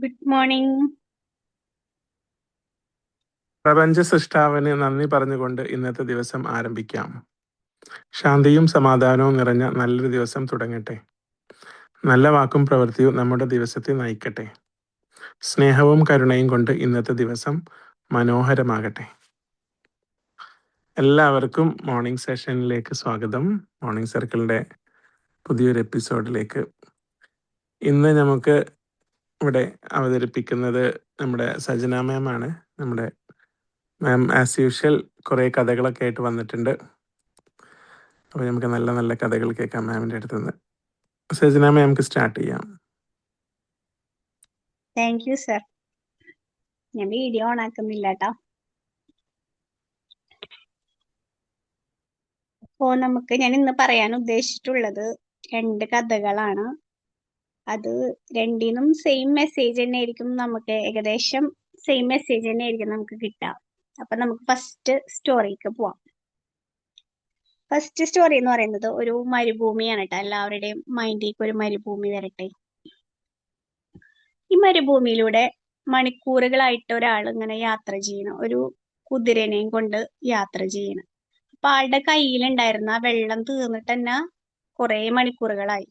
Good morning. പ്രപഞ്ച സൃഷ്ടാവിന് നന്ദി പറഞ്ഞുകൊണ്ട് ഇന്നത്തെ ദിവസം ആരംഭിക്കാം. ശാന്തിയും സമാധാനവും നിറഞ്ഞ നല്ലൊരു ദിവസം തുടങ്ങട്ടെ. നല്ല വാക്കും പ്രവൃത്തിയും നമ്മുടെ ദിവസത്തെ നയിക്കട്ടെ. സ്നേഹവും കരുണയും കൊണ്ട് ഇന്നത്തെ ദിവസം മനോഹരമാകട്ടെ. എല്ലാവർക്കും മോർണിംഗ് സെഷനിലേക്ക് സ്വാഗതം. മോർണിംഗ് സർക്കിളിൻ്റെ പുതിയൊരു എപ്പിസോഡിലേക്ക്. ഇന്ന് നമുക്ക് ഇവിടെ അവതരിപ്പിക്കുന്നത് നമ്മുടെ സജന മാമാണ്. നമ്മുടെ മാം ആസ് യൂഷ്വൽ കുറേ കഥകളൊക്കെ ആയിട്ട് വന്നിട്ടുണ്ട്. അപ്പോൾ നമുക്ക് നല്ല നല്ല കഥകൾ കേൾക്കാം മാമിൻ്റെ അടുത്ത് നിന്ന്. സജന മാം, നമുക്ക് സ്റ്റാർട്ട് ചെയ്യാം. Thank you sir. ഞാൻ വീഡിയോ ഓൺ ആക്കുന്നില്ല കേട്ടോ. ഞാൻ ഇന്ന് പറയാൻ ഉദ്ദേശിച്ചിട്ടുള്ളത് 2 കഥകളാണ്. അത് രണ്ടിനും സെയിം മെസ്സേജ് തന്നെ ആയിരിക്കും, നമുക്ക് ഏകദേശം സെയിം മെസ്സേജ് തന്നെ ആയിരിക്കും നമുക്ക് കിട്ടുക. അപ്പൊ നമുക്ക് ഫസ്റ്റ് സ്റ്റോറിക്ക് പോവാം. ഫസ്റ്റ് സ്റ്റോറി എന്ന് പറയുന്നത് ഒരു മരുഭൂമിയാണ് കേട്ടോ. എല്ലാവരുടെയും മൈൻഡിലേക്ക് ഒരു മരുഭൂമി വരട്ടെ. ഈ മരുഭൂമിയിലൂടെ മണിക്കൂറുകളായിട്ട് ഒരാൾ ഇങ്ങനെ യാത്ര ചെയ്യണം, ഒരു കുതിരനെയും കൊണ്ട് യാത്ര ചെയ്യണം. അപ്പൊ ആളുടെ കയ്യിലുണ്ടായിരുന്ന വെള്ളം തീർന്നിട്ട് തന്നെ കുറെ മണിക്കൂറുകളായി.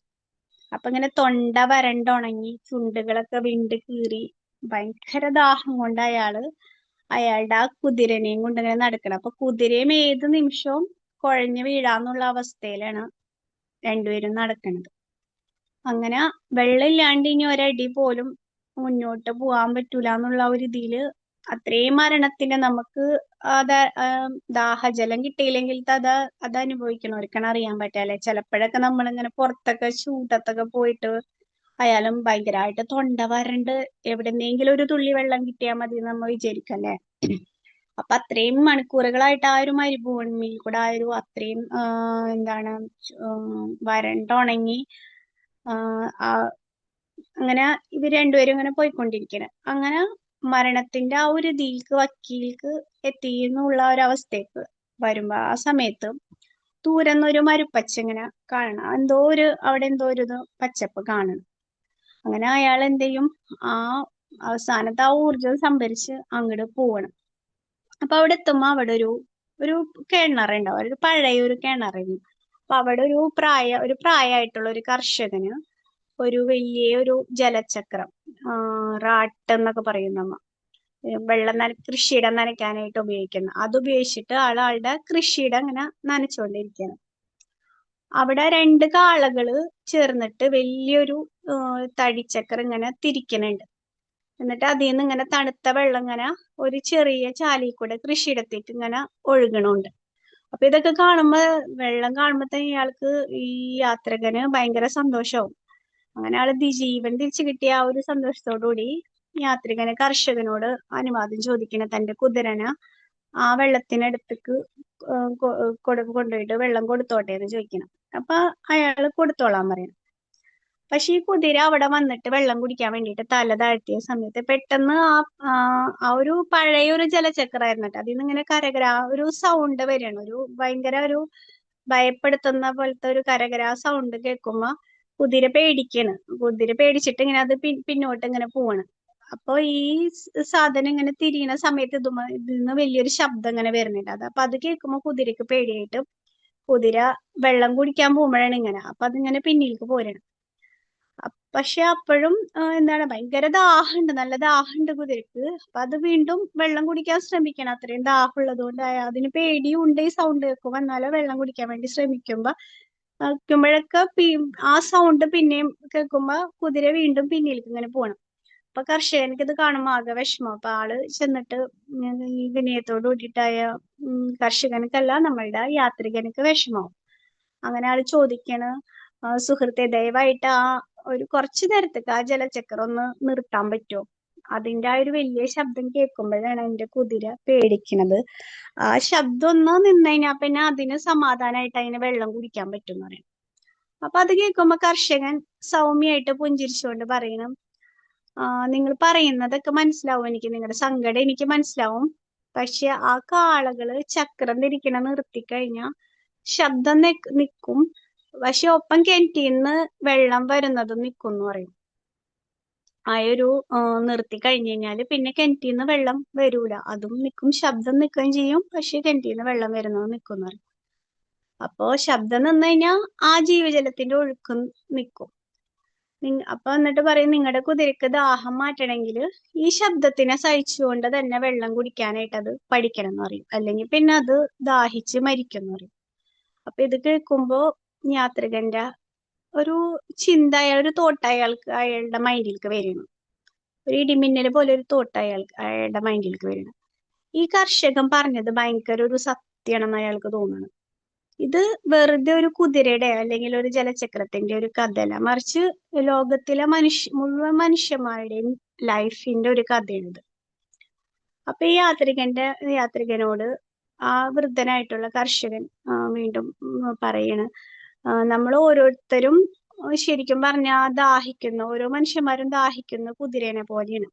അപ്പൊ ഇങ്ങനെ തൊണ്ട വരണ്ടുണങ്ങി, ചുണ്ടുകളൊക്കെ വിണ്ട് കീറി, ഭയങ്കര ദാഹം കൊണ്ട് അയാളുടെ ആ കുതിരനെയും കൊണ്ട് ഇങ്ങനെ നടക്കണം. അപ്പൊ കുതിരയും ഏത് നിമിഷവും കുഴഞ്ഞു വീഴാന്നുള്ള അവസ്ഥയിലാണ് രണ്ടുപേരും നടക്കുന്നത്. അങ്ങനെ വെള്ളമില്ലാണ്ട് ഇനി ഒരടി പോലും മുന്നോട്ട് പോകാൻ പറ്റൂല എന്നുള്ള ഒരു ഇതില് അത്രയും മരണത്തിന് നമുക്ക് ദാഹജലം കിട്ടിയില്ലെങ്കിൽ അത് അനുഭവിക്കണവർക്കാണ് അറിയാൻ പറ്റാല്ലേ. ചിലപ്പോഴൊക്കെ നമ്മളിങ്ങനെ പുറത്തൊക്കെ ചൂട്ടത്തൊക്കെ പോയിട്ട് അയാളും ഭയങ്കരമായിട്ട് തൊണ്ട വരണ്ട് എവിടെന്നെങ്കിലും ഒരു തുള്ളി വെള്ളം കിട്ടിയാൽ മതി നമ്മൾ വിചാരിക്കല്ലേ. അപ്പൊ അത്രയും മണിക്കൂറുകളായിട്ട് ആ ഒരു മരുഭൂമിയിൽ കൂടെ അത്രയും വരണ്ടുണങ്ങി അങ്ങനെ ഇവർ രണ്ടുപേരും ഇങ്ങനെ പോയിക്കൊണ്ടിരിക്കണം. അങ്ങനെ മരണത്തിന്റെ ആ ഒരു വക്കീൽക്ക് എത്തിയെന്നുള്ള ഒരവസ്ഥയ്ക്ക് വരുമ്പോ ആ സമയത്ത് ദൂരെന്നൊരു മരുപ്പച്ച ഇങ്ങനെ കാണണം, അവിടെ എന്തോ ഒരു പച്ചപ്പ് കാണണം. അങ്ങനെ അയാൾ എന്ത് ചെയ്യും, ആ അവസാനത്തെ ആ ഊർജം സംഭരിച്ച് അങ്ങോട്ട് പോവണം. അപ്പൊ അവിടെ എത്തുമ്പോ അവിടെ ഒരു കിണറുണ്ടാവും, ഒരു പഴയ ഒരു കിണറുണ്ട്. അപ്പൊ അവിടെ ഒരു പ്രായമായിട്ടുള്ള ഒരു കർഷകന് ഒരു ഒരു ജലചക്രം, റാട്ട് എന്നൊക്കെ പറയും നമ്മ, കൃഷിയിടം നനയ്ക്കാനായിട്ട് ഉപയോഗിക്കുന്ന, അത് ഉപയോഗിച്ചിട്ട് ആളുടെ കൃഷിയിടം ഇങ്ങനെ നനച്ചുകൊണ്ടിരിക്കുകയാണ്. അവിടെ 2 കാളകള് ചേർന്നിട്ട് വലിയൊരു തടിച്ചക്രം ഇങ്ങനെ തിരിക്കണുണ്ട്. എന്നിട്ട് അതിൽ നിന്ന് ഇങ്ങനെ തണുത്ത വെള്ളം ഇങ്ങനെ ഒരു ചെറിയ ചാലിൽ കൂടെ കൃഷിയിടത്തേക്ക് ഇങ്ങനെ ഒഴുകണുണ്ട്. അപ്പൊ ഇതൊക്കെ വെള്ളം കാണുമ്പോ തന്നെ ഇയാൾക്ക്, ഈ യാത്രകന് ഭയങ്കര സന്തോഷവും. അങ്ങനെ ആള് ജീവൻ തിരിച്ചു കിട്ടിയ ആ ഒരു സന്തോഷത്തോടുകൂടി യാത്രികന് കർഷകനോട് അനുവാദം ചോദിക്കണ തന്റെ കുതിരനെ ആ വെള്ളത്തിനടുത്തേക്ക് കൊണ്ടുപോയിട്ട് വെള്ളം കൊടുത്തോട്ടെ എന്ന് ചോദിക്കണം. അപ്പൊ അയാള് കൊടുത്തോളാൻ പറയണം. പക്ഷെ ഈ കുതിര അവിടെ വന്നിട്ട് വെള്ളം കുടിക്കാൻ വേണ്ടിയിട്ട് തല താഴ്ത്തിയ സമയത്ത് പെട്ടെന്ന് ആ ഒരു പഴയ ഒരു ജലചക്രമായിരുന്നു കേട്ടോ, അതിൽ നിന്ന് ഇങ്ങനെ കരകര ഒരു സൗണ്ട് വരികയാണ്, ഭയങ്കര ഒരു ഭയപ്പെടുത്തുന്ന പോലത്തെ ഒരു കരകര സൗണ്ട് കേൾക്കുമ്പോ കുതിര പേടിച്ചിട്ട് ഇങ്ങനെ അത് പിന്നോട്ട് ഇങ്ങനെ പോവാണ്. അപ്പൊ ഈ സാധനം ഇങ്ങനെ തിരിയണ സമയത്ത് ഇതിൽ നിന്ന് വലിയൊരു ശബ്ദം ഇങ്ങനെ വരുന്നുണ്ട്. അപ്പൊ അത് കേൾക്കുമ്പോ കുതിരക്ക് പേടിയായിട്ട് കുതിര വെള്ളം കുടിക്കാൻ പോകുമ്പോഴാണ് ഇങ്ങനെ, അപ്പൊ അതിങ്ങനെ പിന്നിലേക്ക് പോരണം. പക്ഷെ അപ്പോഴും ഭയങ്കര ദാഹമുണ്ട്, നല്ല ദാഹമുണ്ട് കുതിരക്ക്. അപ്പൊ അത് വീണ്ടും വെള്ളം കുടിക്കാൻ ശ്രമിക്കണം, അത്രയും ദാഹമുള്ളത് കൊണ്ട്. അതിന് പേടിയും ഉണ്ട് ഈ സൗണ്ട് കേൾക്കുമ്പോ, എന്നാലും വെള്ളം കുടിക്കാൻ വേണ്ടി ശ്രമിക്കുമ്പോഴൊക്കെ ആ സൗണ്ട് പിന്നെയും കേൾക്കുമ്പോ കുതിര വീണ്ടും പിന്നിലേക്ക് ഇങ്ങനെ പോകണം. അപ്പൊ കർഷകനക്ക് ഇത് കാണുമ്പോ ആകെ വിഷമം. അപ്പൊ ആള് ചെന്നിട്ട് ഈ വിനയത്തോട് കൂടിയിട്ടായ കർഷകനക്കല്ല, നമ്മളുടെ യാത്രികനക്ക് വിഷമാവും. അങ്ങനെ ആള് ചോദിക്കണ്, സുഹൃത്തെ ദയവായിട്ട് ഒരു കുറച്ചു നേരത്തേക്ക് ആ ജലചക്രം ഒന്ന് നിർത്താൻ പറ്റുമോ? അതിന്റെ ആ ഒരു വലിയ ശബ്ദം കേൾക്കുമ്പോഴാണ് എന്റെ കുതിര പേടിക്കണത്. ആ ശബ്ദം ഒന്ന് നിന്ന് കഴിഞ്ഞാൽ പിന്നെ അതിന് സമാധാനമായിട്ട് അതിന് വെള്ളം കുടിക്കാൻ പറ്റും എന്ന് പറയണം. അപ്പൊ അത് കേൾക്കുമ്പോ കർഷകൻ സൗമ്യമായിട്ട് പുഞ്ചിരിച്ചുകൊണ്ട് പറയണം, നിങ്ങൾ പറയുന്നതൊക്കെ മനസ്സിലാവും എനിക്ക്, നിങ്ങളുടെ സങ്കടം എനിക്ക് മനസ്സിലാവും. പക്ഷെ ആ കാളകള് ചക്രം തിരിക്കണ നിർത്തിക്കഴിഞ്ഞാൽ ശബ്ദം നിൽക്കും, പക്ഷെ ഒപ്പം കിണറ്റിന്ന് വെള്ളം വരുന്നതും നിൽക്കും എന്ന് പറയും. ആയൊരു നിർത്തി കഴിഞ്ഞു കഴിഞ്ഞാല് പിന്നെ കിണറ്റിന്ന് വെള്ളം വരൂല. അതും നിൽക്കും, ശബ്ദം നിൽക്കുകയും ചെയ്യും. പക്ഷെ കിണറ്റിന്ന് വെള്ളം വരുന്നത് നിൽക്കും എന്ന് പറയും. അപ്പോ ശബ്ദം നിന്ന് കഴിഞ്ഞാൽ ആ ജീവജലത്തിന്റെ ഒഴുക്ക് നിൽക്കും. അപ്പൊ എന്നിട്ട് പറയും, നിങ്ങളുടെ കുതിരക്ക് ദാഹം മാറ്റണമെങ്കിൽ ഈ ശബ്ദത്തിനെ സഹിച്ചുകൊണ്ട് തന്നെ വെള്ളം കുടിക്കാനായിട്ട് അത് പഠിക്കണം എന്ന് പറയും. അല്ലെങ്കിൽ പിന്നെ അത് ദാഹിച്ച് മരിക്കും എന്ന് പറയും. അപ്പൊ ഇത് കേൾക്കുമ്പോ യാത്രികന്റെ ഒരു ചിന്ത, ഒരു തോട്ട് അയാളുടെ മൈൻഡിലേക്ക് വരുന്നു. ഒരു ഇടിമിന്നൽ പോലെ ഒരു തോട്ട് അയാളുടെ മൈൻഡിലേക്ക് വരുന്നു. ഈ കർഷകൻ പറഞ്ഞത് ഭയങ്കര ഒരു സത്യമാണെന്ന് അയാൾക്ക് തോന്നുന്നു. ഇത് വെറുതെ ഒരു കുതിരയുടെ അല്ലെങ്കിൽ ഒരു ജലചക്രത്തിന്റെ ഒരു കഥയല്ല, മറിച്ച് ലോകത്തിലെ മുഴുവൻ മനുഷ്യന്മാരുടെയും ലൈഫിന്റെ ഒരു കഥയാണിത്. അപ്പൊ ഈ യാത്രികനോട് ആ വൃദ്ധനായിട്ടുള്ള കർഷകൻ വീണ്ടും പറയണ്, നമ്മൾ ഓരോരുത്തരും ശരിക്കും പറഞ്ഞാൽ ഓരോ മനുഷ്യന്മാരും ദാഹിക്കുന്ന കുതിരേനെ പോലെയാണ്.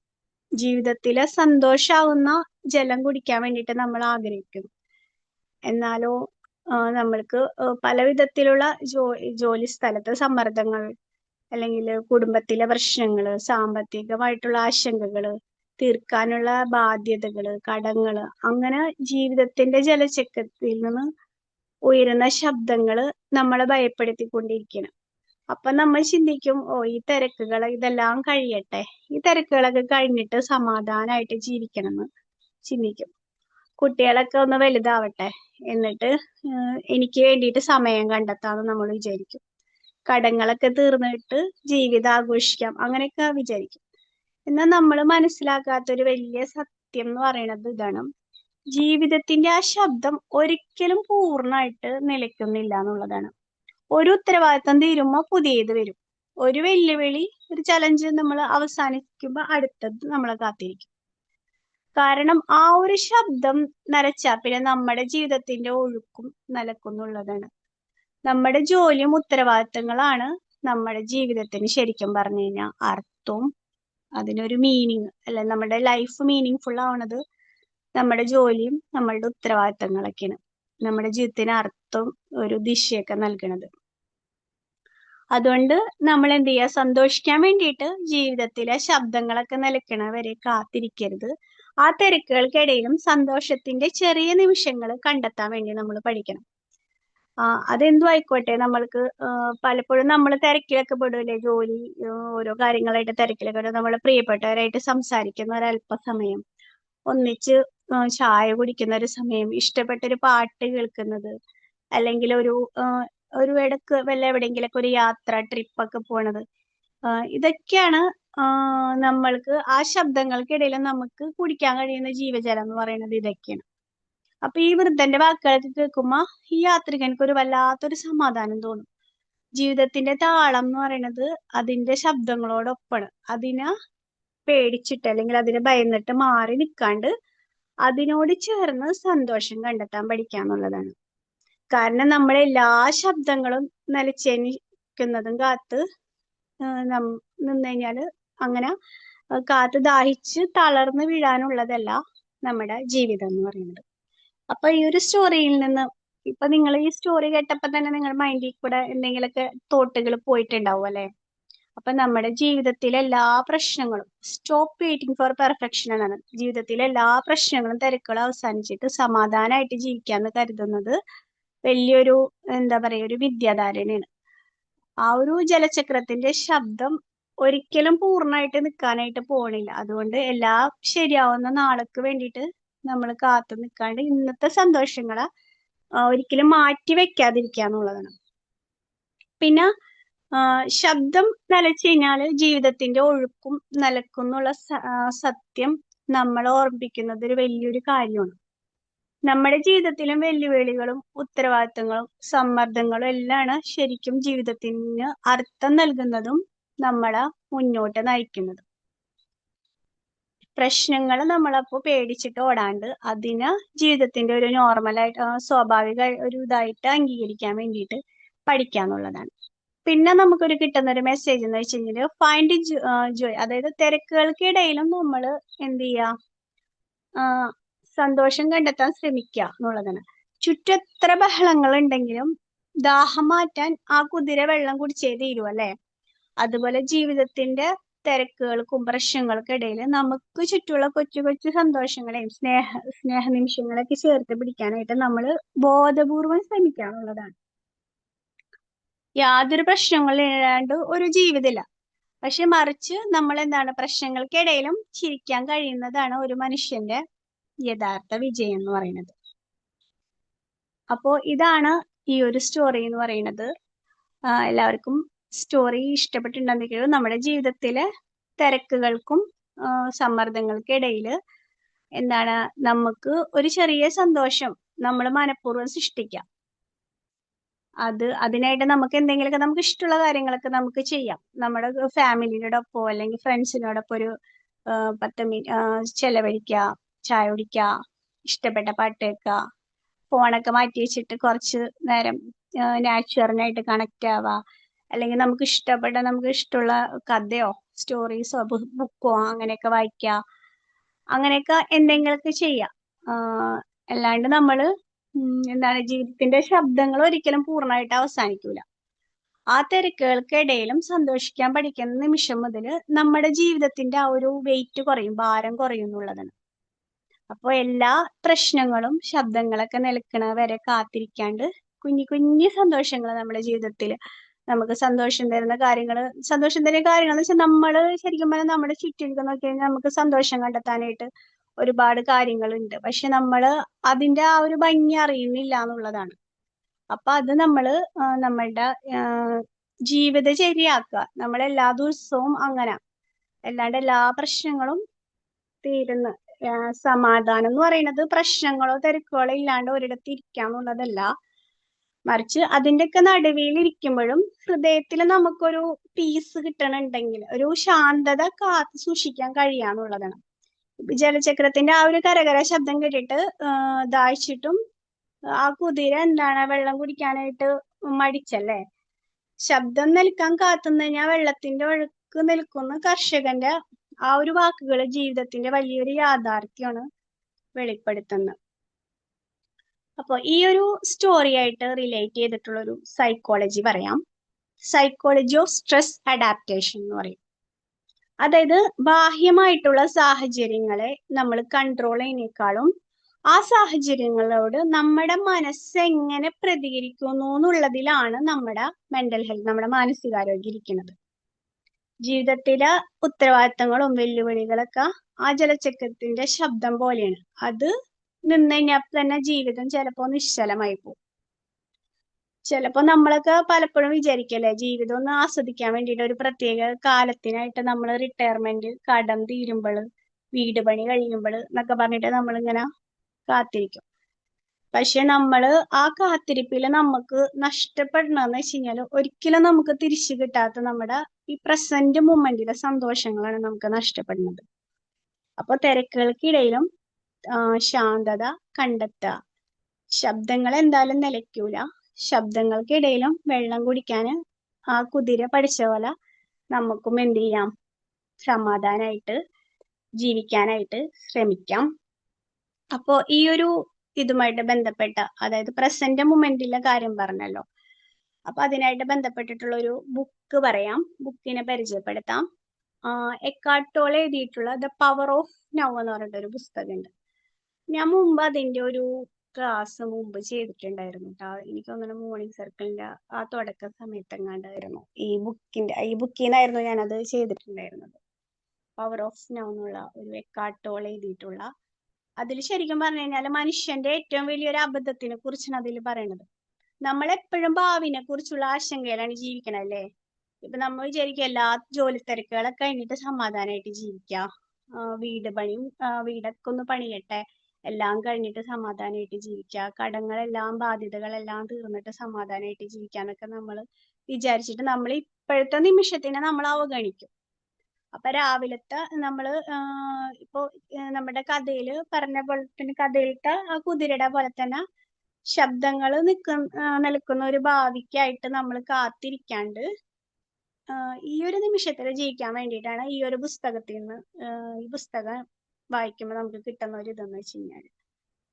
ജീവിതത്തിലെ സന്തോഷാവുന്ന ജലം കുടിക്കാൻ വേണ്ടിയിട്ട് നമ്മൾ ആഗ്രഹിക്കുന്നു. എന്നാലോ നമ്മൾക്ക് പല വിധത്തിലുള്ള ജോലി സ്ഥലത്തെ സമ്മർദ്ദങ്ങൾ, അല്ലെങ്കിൽ കുടുംബത്തിലെ പ്രശ്നങ്ങള്, സാമ്പത്തികമായിട്ടുള്ള ആശങ്കകള്, തീർക്കാനുള്ള ബാധ്യതകള്, കടങ്ങള്, അങ്ങനെ ജീവിതത്തിന്റെ ജലചക്രത്തിൽ നിന്ന് ഉയരുന്ന ശബ്ദങ്ങള് നമ്മളെ ഭയപ്പെടുത്തിക്കൊണ്ടിരിക്കണം. അപ്പൊ നമ്മൾ ചിന്തിക്കും, ഈ ഇതെല്ലാം കഴിയട്ടെ, ഈ തിരക്കുകളൊക്കെ കഴിഞ്ഞിട്ട് സമാധാനമായിട്ട് ജീവിക്കണം എന്ന് ചിന്തിക്കും. കുട്ടികളൊക്കെ ഒന്ന് വലുതാവട്ടെ, എന്നിട്ട് എനിക്ക് വേണ്ടിയിട്ട് സമയം കണ്ടെത്താമെന്ന് നമ്മൾ വിചാരിക്കും. കടങ്ങളൊക്കെ തീർന്നിട്ട് ജീവിതം ആഘോഷിക്കാം, അങ്ങനെയൊക്കെ വിചാരിക്കും. എന്നാൽ നമ്മൾ മനസ്സിലാക്കാത്തൊരു വലിയ സത്യം എന്ന് പറയുന്നത് ഇതാണ്: ജീവിതത്തിന്റെ ആ ശബ്ദം ഒരിക്കലും പൂർണ്ണമായിട്ട് നിലയ്ക്കുന്നില്ല എന്നുള്ളതാണ്. ഒരു ഉത്തരവാദിത്തം തീരുമ്പോൾ പുതിയത് വരും. ഒരു വെല്ലുവിളി, ഒരു ചലഞ്ച് നമ്മൾ അവസാനിക്കുമ്പോൾ അടുത്തത് നമ്മളെ കാത്തിരിക്കും. കാരണം ആ ഒരു ശബ്ദം നിലച്ചാൽ പിന്നെ നമ്മുടെ ജീവിതത്തിന്റെ ഒഴുക്കും നിലക്കുന്നുള്ളതാണ്. നമ്മുടെ ജോലിയും ഉത്തരവാദിത്തങ്ങളാണ് നമ്മുടെ ജീവിതത്തിന് ശരിക്കും പറഞ്ഞു കഴിഞ്ഞാൽ അർത്ഥവും അതിനൊരു മീനിങ്, അല്ലെ, നമ്മുടെ ലൈഫ് മീനിങ് ഫുൾ ആവണത് നമ്മുടെ ജോലിയും നമ്മളുടെ ഉത്തരവാദിത്തങ്ങളൊക്കെയാണ് നമ്മുടെ ജീവിതത്തിന് അർത്ഥം, ഒരു ദിശയൊക്കെ നൽകണത്. അതുകൊണ്ട് നമ്മൾ എന്ത് ചെയ്യുക, സന്തോഷിക്കാൻ വേണ്ടിയിട്ട് ജീവിതത്തിലെ ശബ്ദങ്ങളൊക്കെ നിലയ്ക്കണ വരെ കാത്തിരിക്കരുത്. ആ തിരക്കുകൾക്കിടയിലും സന്തോഷത്തിന്റെ ചെറിയ നിമിഷങ്ങൾ കണ്ടെത്താൻ വേണ്ടി നമ്മൾ പഠിക്കണം. അതെന്തും ആയിക്കോട്ടെ, നമ്മൾക്ക് പലപ്പോഴും നമ്മൾ തിരക്കിലൊക്കെ പെടൂലേ, ജോലി ഓരോ കാര്യങ്ങളായിട്ട് തിരക്കിലൊക്കെ നമ്മളെ പ്രിയപ്പെട്ടവരായിട്ട് സംസാരിക്കുന്ന ഒരല്പസമയം, ഒന്നിച്ച് ചായ കുടിക്കുന്ന ഒരു സമയം, ഇഷ്ടപ്പെട്ടൊരു പാട്ട് കേൾക്കുന്നത്, അല്ലെങ്കിൽ ഒരു ഇടക്ക് എവിടെയെങ്കിലൊക്കെ ഒരു യാത്ര, ട്രിപ്പൊക്കെ പോണത്, ഇതൊക്കെയാണ് നമ്മൾക്ക് ആ ശബ്ദങ്ങൾക്കിടയിൽ നമുക്ക് കുടിക്കാൻ കഴിയുന്ന ജീവജലം എന്ന് പറയുന്നത് ഇതൊക്കെയാണ്. അപ്പൊ ഈ വൃദ്ധന്റെ വാക്കുകളൊക്കെ കേൾക്കുമ്പോ ഈ യാത്രികർക്ക് ഒരു വല്ലാത്തൊരു സമാധാനം തോന്നും. ജീവിതത്തിന്റെ താളം എന്ന് പറയുന്നത് അതിന്റെ ശബ്ദങ്ങളോടൊപ്പമാണ്. അതിനെ പേടിച്ചിട്ട് അല്ലെങ്കിൽ അതിനെ ഭയന്നിട്ട് മാറി നിൽക്കാണ്ട് അതിനോട് ചേർന്ന് സന്തോഷം കണ്ടെത്താൻ പഠിക്കാന്നുള്ളതാണ്. കാരണം നമ്മളെ എല്ലാ ശബ്ദങ്ങളും നിലച്ചേനിക്കുന്നതും കാത്ത് നിന്ന് കഴിഞ്ഞാല് അങ്ങനെ കാത്ത് ദാഹിച്ച് തളർന്ന് വീഴാനുള്ളതല്ല നമ്മുടെ ജീവിതം എന്ന് പറയുന്നത്. അപ്പൊ ഈ ഒരു സ്റ്റോറിയിൽ നിന്ന് ഇപ്പൊ നിങ്ങൾ ഈ സ്റ്റോറി കേട്ടപ്പോ തന്നെ നിങ്ങളുടെ മൈൻഡിൽ കൂടെ എന്തെങ്കിലുമൊക്കെ തോട്ടുകൾ പോയിട്ടുണ്ടാവും അല്ലെ? അപ്പൊ നമ്മുടെ ജീവിതത്തിലെ എല്ലാ പ്രശ്നങ്ങളും, സ്റ്റോപ്പ് വെയിറ്റിംഗ് ഫോർ പെർഫെക്ഷൻ എന്നാണ്, ജീവിതത്തിലെ എല്ലാ പ്രശ്നങ്ങളും തിരക്കുകളും അവസാനിച്ചിട്ട് സമാധാനമായിട്ട് ജീവിക്കാന്ന് കരുതുന്നത് വലിയൊരു എന്താ പറയാ ഒരു വിദ്യാധാരണയാണ്. ആ ഒരു ജലചക്രത്തിന്റെ ശബ്ദം ഒരിക്കലും പൂർണ്ണമായിട്ട് നിൽക്കാനായിട്ട് പോണില്ല. അതുകൊണ്ട് എല്ലാം ശരിയാവുന്ന നാൾക്ക് വേണ്ടിയിട്ട് നമ്മൾ കാത്തു നിൽക്കാണ്ട് ഇന്നത്തെ സന്തോഷങ്ങളെ ഒരിക്കലും മാറ്റി വെക്കാതിരിക്കുക എന്നുള്ളതാണ്. പിന്നെ ശബ്ദം നിലച്ചു കഴിഞ്ഞാല് ജീവിതത്തിന്റെ ഒഴുക്കും നിലക്കുന്നുള്ള സത്യം നമ്മൾ ഓർമ്മിപ്പിക്കുന്നത് ഒരു വലിയൊരു കാര്യമാണ്. നമ്മുടെ ജീവിതത്തിലും വെല്ലുവിളികളും ഉത്തരവാദിത്തങ്ങളും സമ്മർദ്ദങ്ങളും എല്ലാമാണ് ശരിക്കും ജീവിതത്തിന് അർത്ഥം നൽകുന്നതും നമ്മളെ മുന്നോട്ട് നയിക്കുന്നതും. പ്രശ്നങ്ങൾ നമ്മളപ്പോ പേടിച്ചിട്ട് ഓടാണ്ട് അതിന് ജീവിതത്തിന്റെ ഒരു നോർമലായിട്ട് സ്വാഭാവിക ഒരു ഇതായിട്ട് അംഗീകരിക്കാൻ വേണ്ടിയിട്ട് പഠിക്കാന്നുള്ളതാണ്. പിന്നെ നമുക്കൊരു കിട്ടുന്ന ഒരു മെസ്സേജ് എന്ന് വെച്ച് കഴിഞ്ഞാൽ ഫൈൻഡ് ജോയ്, അതായത് തിരക്കുകൾക്കിടയിലും നമ്മൾ എന്ത് ചെയ്യുക, സന്തോഷം കണ്ടെത്താൻ ശ്രമിക്കുക എന്നുള്ളതാണ്. ചുറ്റും എത്ര ബഹളങ്ങൾ ഉണ്ടെങ്കിലും ദാഹം മാറ്റാൻ ആ കുതിര വെള്ളം കുടിച്ചേ തീരൂ അല്ലെ? അതുപോലെ ജീവിതത്തിന്റെ തിരക്കുകൾക്കും പ്രശ്നങ്ങൾക്കും ഇടയിൽ നമുക്ക് ചുറ്റുമുള്ള കൊച്ചു കൊച്ചു സന്തോഷങ്ങളെയും സ്നേഹ നിമിഷങ്ങളൊക്കെ ചേർത്ത് പിടിക്കാനായിട്ട് നമ്മൾ ബോധപൂർവം ശ്രമിക്കാനുള്ളതാണ്. യാതൊരു പ്രശ്നങ്ങളില്ലാണ്ട് ഒരു ജീവിതമില്ല. പക്ഷെ മറിച്ച് നമ്മൾ എന്താണ്, പ്രശ്നങ്ങൾക്കിടയിലും ചിരിക്കാൻ കഴിയുന്നതാണ് ഒരു മനുഷ്യന്റെ യഥാർത്ഥ വിജയം എന്ന് പറയുന്നത്. അപ്പോ ഇതാണ് ഈ ഒരു സ്റ്റോറി എന്ന് പറയുന്നത്. എല്ലാവർക്കും സ്റ്റോറി ഇഷ്ടപ്പെട്ടിട്ടുണ്ടെങ്കിലും നമ്മുടെ ജീവിതത്തിലെ തിരക്കുകൾക്കും സമ്മർദ്ദങ്ങൾക്കിടയിൽ എന്താണ്, നമുക്ക് ഒരു ചെറിയ സന്തോഷം നമ്മൾ മനഃപൂർവ്വം സൃഷ്ടിക്കാം. അതിനായിട്ട് നമുക്ക് എന്തെങ്കിലുമൊക്കെ നമുക്ക് ഇഷ്ടമുള്ള കാര്യങ്ങളൊക്കെ നമുക്ക് ചെയ്യാം. നമ്മുടെ ഫാമിലിയോടൊപ്പം അല്ലെങ്കിൽ ഫ്രണ്ട്സിനോടൊപ്പം ഒരു 10 മിനിറ്റ് ചെലവഴിക്കുക, ചായ കുടിക്കുക, ഇഷ്ടപ്പെട്ട പാട്ട് കേൾക്കുക, ഫോണൊക്കെ മാറ്റി വെച്ചിട്ട് കുറച്ച് നേരം നാച്ചുറലായിട്ട് കണക്ട് ആവുക, അല്ലെങ്കിൽ നമുക്ക് ഇഷ്ടമുള്ള കഥയോ സ്റ്റോറീസോ ബുക്കോ അങ്ങനെയൊക്കെ വായിക്കുക, അങ്ങനെയൊക്കെ എന്തെങ്കിലുമൊക്കെ ചെയ്യാം. അല്ലാണ്ട് നമ്മള് എന്താണ്, ജീവിതത്തിന്റെ ശബ്ദങ്ങൾ ഒരിക്കലും പൂർണ്ണമായിട്ട് അവസാനിക്കൂല. ആ തിരക്കുകൾക്കിടയിലും സന്തോഷിക്കാൻ പഠിക്കുന്ന നിമിഷം മുതൽ നമ്മുടെ ജീവിതത്തിന്റെ ആ ഒരു വെയിറ്റ് കുറയും, ഭാരം കുറയും എന്നുള്ളതാണ്. അപ്പോൾ എല്ലാ പ്രശ്നങ്ങളും ശബ്ദങ്ങളൊക്കെ നിൽക്കണ വരെ കാത്തിരിക്കാണ്ട് കുഞ്ഞു കുഞ്ഞു സന്തോഷങ്ങൾ നമ്മുടെ ജീവിതത്തിൽ നമുക്ക് സന്തോഷം തരുന്ന കാര്യങ്ങൾ എന്ന് വെച്ചാൽ നമ്മള് ശരിക്കും പറഞ്ഞാൽ നമ്മുടെ ചുറ്റിലേക്ക് നോക്കി കഴിഞ്ഞാൽ നമുക്ക് സന്തോഷം കണ്ടെത്താനായിട്ട് ഒരുപാട് കാര്യങ്ങളുണ്ട്. പക്ഷെ നമ്മള് അതിന്റെ ആ ഒരു ഭംഗി അറിയുന്നില്ല എന്നുള്ളതാണ്. അപ്പൊ അത് നമ്മള് നമ്മളുടെ ജീവിതചര്യയാക്കുക. നമ്മളെല്ലാ ദിവസവും അങ്ങനെ, അല്ലാണ്ട് എല്ലാ പ്രശ്നങ്ങളും തീരുന്ന സമാധാനം എന്ന് പറയുന്നത് പ്രശ്നങ്ങളോ തിരക്കുകളോ ഇല്ലാണ്ട് ഒരിടത്ത് ഇരിക്കാന്നുള്ളതല്ല. മറിച്ച് അതിന്റെയൊക്കെ നടുവിൽ ഇരിക്കുമ്പോഴും ഹൃദയത്തിൽ നമുക്കൊരു പീസ് കിട്ടണുണ്ടെങ്കിൽ, ഒരു ശാന്തത കാത്തു സൂക്ഷിക്കാൻ കഴിയാന്നുള്ളതാണ്. ജലചക്രത്തിന്റെ ആ ഒരു കരകര ശബ്ദം കേട്ടിട്ട് ദാഹിച്ചിട്ടും ആ കുതിര എന്താണ്, വെള്ളം കുടിക്കാനായിട്ട് മടിച്ചല്ലേ. ശബ്ദം നിൽക്കാൻ കാത്തുനിന്ന് വെള്ളത്തിന്റെ ഒഴുക്ക് നിൽക്കുന്ന കർഷകന്റെ ആ ഒരു വാക്കുകൾ ജീവിതത്തിന്റെ വലിയൊരു യാഥാർത്ഥ്യമാണ് വെളിപ്പെടുത്തുന്നത്. അപ്പോൾ ഈ ഒരു സ്റ്റോറി ആയിട്ട് റിലേറ്റ് ചെയ്തിട്ടുള്ള ഒരു സൈക്കോളജി പറയാം. സൈക്കോളജി ഓഫ് സ്ട്രെസ് അഡാപ്റ്റേഷൻ എന്ന് പറയും. അതായത് ബാഹ്യമായിട്ടുള്ള സാഹചര്യങ്ങളെ നമ്മൾ കൺട്രോൾ ചെയ്യുന്നേക്കാളും ആ സാഹചര്യങ്ങളോട് നമ്മുടെ മനസ്സ് എങ്ങനെ പ്രതികരിക്കുന്നു എന്നുള്ളതിലാണ് നമ്മുടെ മെന്റൽ ഹെൽത്ത്, നമ്മുടെ മാനസികാരോഗ്യം ഇരിക്കുന്നത്. ജീവിതത്തിലെ ഉത്തരവാദിത്തങ്ങളും വെല്ലുവിളികളൊക്കെ ആ ജലചക്രത്തിന്റെ ശബ്ദം പോലെയാണ്. അത് നിന്ന് കഴിഞ്ഞാൽ തന്നെ ജീവിതം ചിലപ്പോ നിശ്ചലമായി പോകും. ചിലപ്പോ നമ്മളൊക്കെ പലപ്പോഴും വിചാരിക്കല്ലേ, ജീവിതം ഒന്ന് ആസ്വദിക്കാൻ വേണ്ടിയിട്ട് ഒരു പ്രത്യേക കാലത്തിനായിട്ട് നമ്മൾ റിട്ടയർമെന്റ്, കടം തീരുമ്പോൾ, വീട് പണി കഴിയുമ്പോൾ എന്നൊക്കെ പറഞ്ഞിട്ട് നമ്മളിങ്ങനെ കാത്തിരിക്കും. പക്ഷെ നമ്മള് ആ കാത്തിരിപ്പില് നമുക്ക് നഷ്ടപ്പെടണമെന്ന് വെച്ച് കഴിഞ്ഞാൽ ഒരിക്കലും നമുക്ക് തിരിച്ചു കിട്ടാത്ത നമ്മുടെ ഈ പ്രസന്റ് മൊമെന്റിലെ സന്തോഷങ്ങളാണ് നമുക്ക് നഷ്ടപ്പെടുന്നത്. അപ്പൊ തിരക്കുകൾക്കിടയിലും ശാന്തത കണ്ടെത്തുക. ശബ്ദങ്ങൾ എന്തായാലും നിലയ്ക്കൂല. ശബ്ദങ്ങൾക്കിടയിലും വെള്ളം കുടിക്കാൻ ആ കുതിര പഠിച്ച പോലെ നമുക്കും എന്ത് ചെയ്യാം, സമാധാനമായിട്ട് ജീവിക്കാനായിട്ട് ശ്രമിക്കാം. അപ്പോ ഈ ഒരു ഇതുമായിട്ട് ബന്ധപ്പെട്ട, അതായത് പ്രസന്റ് മൊമെന്റിലെ കാര്യം പറഞ്ഞല്ലോ, അപ്പൊ അതിനായിട്ട് ബന്ധപ്പെട്ടിട്ടുള്ള ഒരു ബുക്ക് പറയാം, ബുക്കിനെ പരിചയപ്പെടുത്താം. എക്കാർട്ട് ടോളെ എഴുതിയിട്ടുള്ള ദ പവർ ഓഫ് നൗ എന്ന് പറഞ്ഞിട്ടൊരു പുസ്തകമുണ്ട്. ഞാൻ മുമ്പ് അതിന്റെ ഒരു ക്ലാസ് ചെയ്തിട്ടുണ്ടായിരുന്നു കേട്ടോ. എനിക്ക് തോന്നുന്നു മോർണിംഗ് സർക്കിളിന്റെ ആ തുടക്ക സമയത്തെങ്ങാണ്ടായിരുന്നു ഈ ബുക്കിന്നായിരുന്നു ഞാനത് ചെയ്തിട്ടുണ്ടായിരുന്നത്. പവർ ഓഫ് നൗ എന്നുള്ള ഒരു എക്കാർട്ട് ടോളെ എഴുതിയിട്ടുള്ള, അതിൽ ശരിക്കും പറഞ്ഞു കഴിഞ്ഞാൽ മനുഷ്യന്റെ ഏറ്റവും വലിയൊരു അബദ്ധത്തിനെ കുറിച്ചാണ് അതിൽ പറയണത്. നമ്മളെപ്പോഴും ഭാവിനെ കുറിച്ചുള്ള ആശങ്കയിലാണ് ജീവിക്കണല്ലേ. ഇപ്പൊ നമ്മൾ വിചാരിക്കും എല്ലാ ജോലി തിരക്കുകളൊക്കെ കഴിഞ്ഞിട്ട് സമാധാനമായിട്ട് ജീവിക്കാം, വീടൊക്കെ ഒന്ന് പണിയട്ടെ, എല്ലാം കഴിഞ്ഞിട്ട് സമാധാനമായിട്ട് ജീവിക്കുക, കടങ്ങളെല്ലാം ബാധ്യതകളെല്ലാം തീർന്നിട്ട് സമാധാനമായിട്ട് ജീവിക്കാന്നൊക്കെ നമ്മൾ വിചാരിച്ചിട്ട് നമ്മൾ ഇപ്പോഴത്തെ നിമിഷത്തിനെ നമ്മൾ അവഗണിക്കും. അപ്പൊ രാവിലത്തെ നമ്മള് ഇപ്പൊ നമ്മുടെ കഥയില് പറഞ്ഞ പോലെ തന്നെ, കഥയിലത്തെ ആ കുതിരയുടെ പോലെ തന്നെ ശബ്ദങ്ങൾ നിൽക്കുന്ന ഒരു ഭാവിക്കായിട്ട് നമ്മൾ കാത്തിരിക്കാണ്ട് ഈ ഒരു നിമിഷത്തിൽ ജീവിക്കാൻ വേണ്ടിയിട്ടാണ് ഈ ഒരു പുസ്തകത്തിൽ നിന്ന് ഈ പുസ്തകം വായിക്കുമ്പോൾ നമുക്ക് കിട്ടുന്ന ഒരു ഇതെന്ന് വെച്ച് കഴിഞ്ഞാൽ,